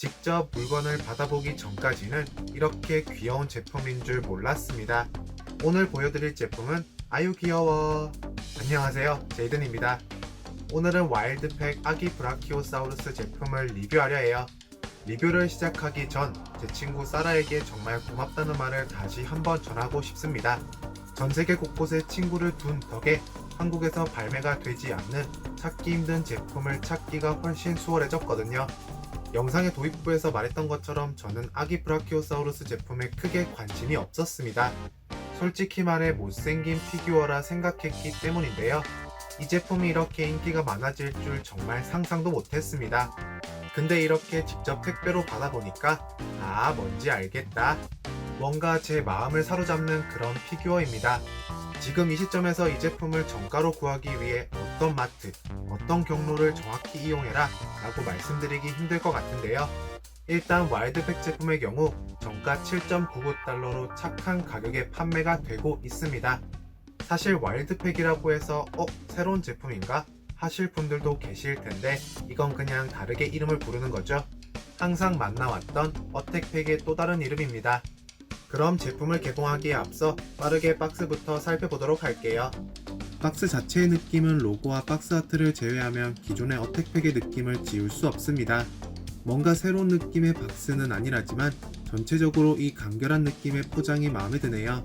직접 물건을 받아보기 전까지는 이렇게 귀여운 제품인 줄 몰랐습니다. 오늘 보여드릴 제품은 아유 귀여워. 안녕하세요, 제이든입니다. 오늘은 와일드팩 아기 브라키오사우루스 제품을 리뷰하려 해요. 리뷰를 시작하기 전 제 친구 사라에게 정말 고맙다는 말을 다시 한번 전하고 싶습니다. 전세계 곳곳에 친구를 둔 덕에 한국에서 발매가 되지 않는 찾기 힘든 제품을 찾기가 훨씬 수월해졌거든요. 영상의 도입부에서 말했던 것처럼 저는 아기 브라키오사우루스 제품에 크게 관심이 없었습니다. 솔직히 말해 못생긴 피규어라 생각했기 때문인데요. 이 제품이 이렇게 인기가 많아질 줄 정말 상상도 못했습니다. 근데 이렇게 직접 택배로 받아보니까 뭔지 알겠다. 뭔가 제 마음을 사로잡는 그런 피규어입니다. 지금 이 시점에서 이 제품을 정가로 구하기 위해 어떤 마트, 어떤 경로를 정확히 이용해라 라고 말씀드리기 힘들 것 같은데요. 일단 와일드팩 제품의 경우 정가 7.99달러로 착한 가격에 판매가 되고 있습니다. 사실 와일드팩이라고 해서 새로운 제품인가? 하실 분들도 계실 텐데 이건 그냥 다르게 이름을 부르는 거죠. 항상 만나왔던 어택팩의 또 다른 이름입니다. 그럼 제품을 개봉하기에 앞서 빠르게 박스부터 살펴보도록 할게요. 박스 자체의 느낌은 로고와 박스 아트를 제외하면 기존의 어택팩의 느낌을 지울 수 없습니다. 뭔가 새로운 느낌의 박스는 아니라지만 전체적으로 이 간결한 느낌의 포장이 마음에 드네요.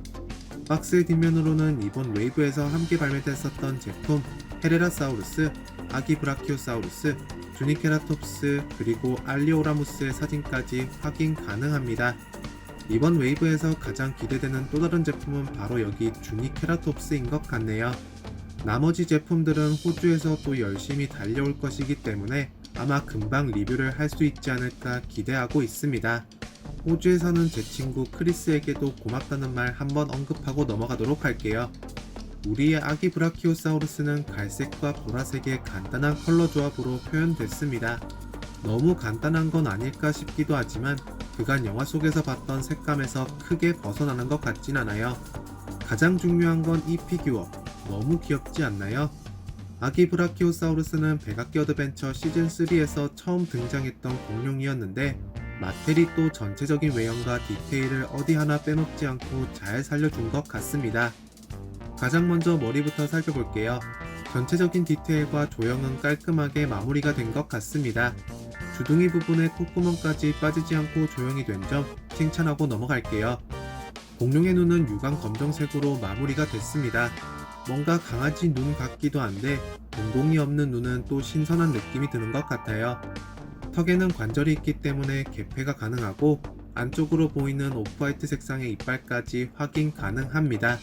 박스의 뒷면으로는 이번 웨이브에서 함께 발매됐었던 제품 헤레라사우루스, 아기 브라키오사우루스, 주니케라톱스 그리고 알리오라무스의 사진까지 확인 가능합니다. 이번 웨이브에서 가장 기대되는 또 다른 제품은 바로 여기 주니케라톱스인 것 같네요. 나머지 제품들은 호주에서 또 열심히 달려올 것이기 때문에 아마 금방 리뷰를 할 수 있지 않을까 기대하고 있습니다. 호주에 사는 제 친구 크리스에게도 고맙다는 말 한번 언급하고 넘어가도록 할게요. 우리의 아기 브라키오사우루스는 갈색과 보라색의 간단한 컬러 조합으로 표현됐습니다. 너무 간단한 건 아닐까 싶기도 하지만 그간 영화 속에서 봤던 색감에서 크게 벗어나는 것 같진 않아요. 가장 중요한 건 이 피규어, 너무 귀엽지 않나요? 아기 브라키오사우루스는 백악기 어드벤처 시즌3에서 처음 등장했던 공룡이었는데 마텔이 또 전체적인 외형과 디테일을 어디 하나 빼먹지 않고 잘 살려준 것 같습니다. 가장 먼저 머리부터 살펴볼게요. 전체적인 디테일과 조형은 깔끔하게 마무리가 된 것 같습니다. 주둥이 부분에 콧구멍까지 빠지지 않고 조형이 된 점 칭찬하고 넘어갈게요. 공룡의 눈은 유광 검정색으로 마무리가 됐습니다. 뭔가 강아지 눈 같기도 한데 동공이 없는 눈은 또 신선한 느낌이 드는 것 같아요. 턱에는 관절이 있기 때문에 개폐가 가능하고 안쪽으로 보이는 오프화이트 색상의 이빨까지 확인 가능합니다.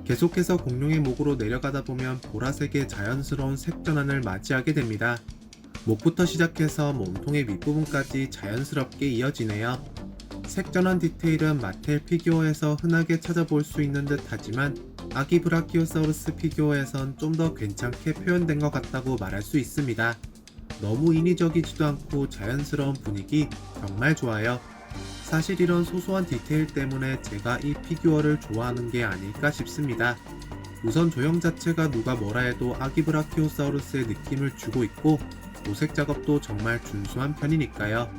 계속해서 공룡의 목으로 내려가다 보면 보라색의 자연스러운 색전환을 맞이하게 됩니다. 목부터 시작해서 몸통의 윗부분까지 자연스럽게 이어지네요. 색전환 디테일은 마텔 피규어에서 흔하게 찾아볼 수 있는 듯 하지만 아기 브라키오사우루스 피규어에선 좀 더 괜찮게 표현된 것 같다고 말할 수 있습니다. 너무 인위적이지도 않고 자연스러운 분위기 정말 좋아요. 사실 이런 소소한 디테일 때문에 제가 이 피규어를 좋아하는 게 아닐까 싶습니다. 우선 조형 자체가 누가 뭐라 해도 아기 브라키오사우루스의 느낌을 주고 있고 도색 작업도 정말 준수한 편이니까요.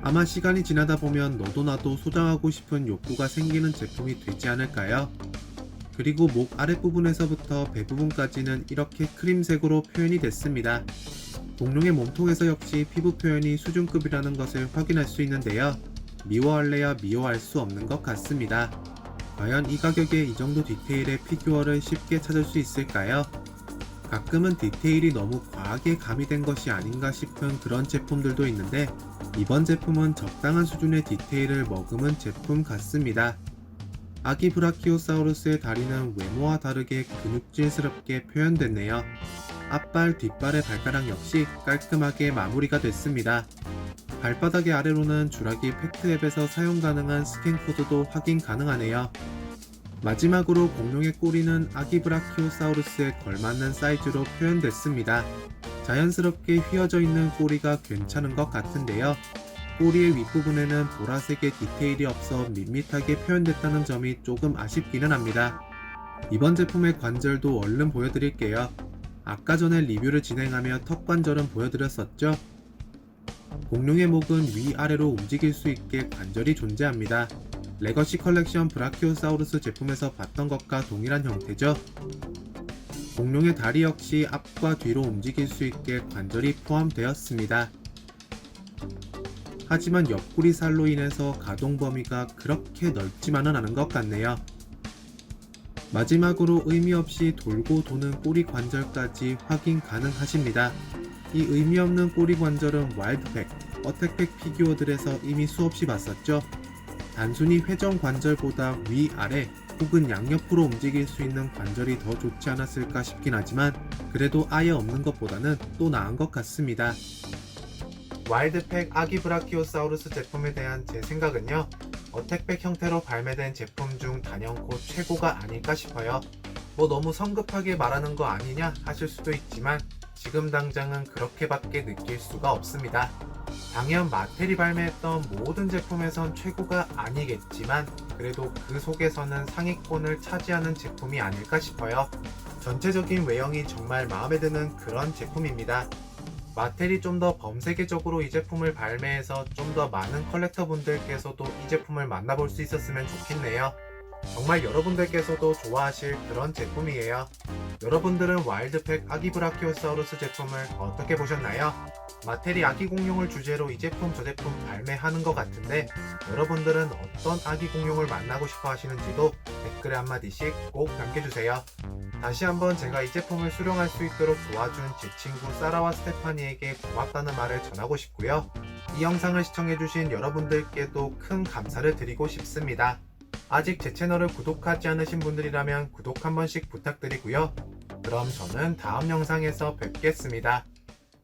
아마 시간이 지나다 보면 너도 나도 소장하고 싶은 욕구가 생기는 제품이 되지 않을까요? 그리고 목 아랫부분에서부터 배 부분까지는 이렇게 크림색으로 표현이 됐습니다. 공룡의 몸통에서 역시 피부 표현이 수준급이라는 것을 확인할 수 있는데요. 미워할래야 미워할 수 없는 것 같습니다. 과연 이 가격에 이 정도 디테일의 피규어를 쉽게 찾을 수 있을까요? 가끔은 디테일이 너무 과하게 가미된 것이 아닌가 싶은 그런 제품들도 있는데 이번 제품은 적당한 수준의 디테일을 머금은 제품 같습니다. 아기 브라키오사우루스의 다리는 외모와 다르게 근육질스럽게 표현됐네요. 앞발, 뒷발의 발가락 역시 깔끔하게 마무리가 됐습니다. 발바닥의 아래로는 주라기 팩트 앱에서 사용 가능한 스캔 코드도 확인 가능하네요. 마지막으로 공룡의 꼬리는 아기 브라키오사우루스에 걸맞는 사이즈로 표현됐습니다. 자연스럽게 휘어져 있는 꼬리가 괜찮은 것 같은데요. 꼬리의 윗부분에는 보라색의 디테일이 없어 밋밋하게 표현됐다는 점이 조금 아쉽기는 합니다. 이번 제품의 관절도 얼른 보여드릴게요. 아까 전에 리뷰를 진행하며 턱 관절은 보여드렸었죠? 공룡의 목은 위아래로 움직일 수 있게 관절이 존재합니다. 레거시 컬렉션 브라키오사우루스 제품에서 봤던 것과 동일한 형태죠. 공룡의 다리 역시 앞과 뒤로 움직일 수 있게 관절이 포함되었습니다. 하지만 옆구리 살로 인해서 가동 범위가 그렇게 넓지만은 않은 것 같네요. 마지막으로 의미 없이 돌고 도는 꼬리 관절까지 확인 가능하십니다. 이 의미 없는 꼬리 관절은 와일드팩, 어택팩 피규어들에서 이미 수없이 봤었죠. 단순히 회전 관절보다 위아래 혹은 양옆으로 움직일 수 있는 관절이 더 좋지 않았을까 싶긴 하지만 그래도 아예 없는 것보다는 또 나은 것 같습니다. 와일드팩 아기 브라키오사우루스 제품에 대한 제 생각은요, 어택백 형태로 발매된 제품 중 단연코 최고가 아닐까 싶어요. 뭐 너무 성급하게 말하는 거 아니냐 하실 수도 있지만 지금 당장은 그렇게밖에 느낄 수가 없습니다. 당연 마텔이 발매했던 모든 제품에선 최고가 아니겠지만 그래도 그 속에서는 상위권을 차지하는 제품이 아닐까 싶어요. 전체적인 외형이 정말 마음에 드는 그런 제품입니다. 마텔이 좀 더 범세계적으로 이 제품을 발매해서 좀 더 많은 컬렉터 분들께서도 이 제품을 만나볼 수 있었으면 좋겠네요. 정말 여러분들께서도 좋아하실 그런 제품이에요. 여러분들은 와일드팩 아기 브라키오사우루스 제품을 어떻게 보셨나요? 마텔이 아기 공룡을 주제로 이 제품 저 제품 발매하는 것 같은데 여러분들은 어떤 아기 공룡을 만나고 싶어 하시는지도 댓글에 한마디씩 꼭 남겨주세요. 다시 한번 제가 이 제품을 수령할 수 있도록 도와준 제 친구 사라와 스테파니에게 고맙다는 말을 전하고 싶고요. 이 영상을 시청해주신 여러분들께도 큰 감사를 드리고 싶습니다. 아직 제 채널을 구독하지 않으신 분들이라면 구독 한 번씩 부탁드리고요. 그럼 저는 다음 영상에서 뵙겠습니다.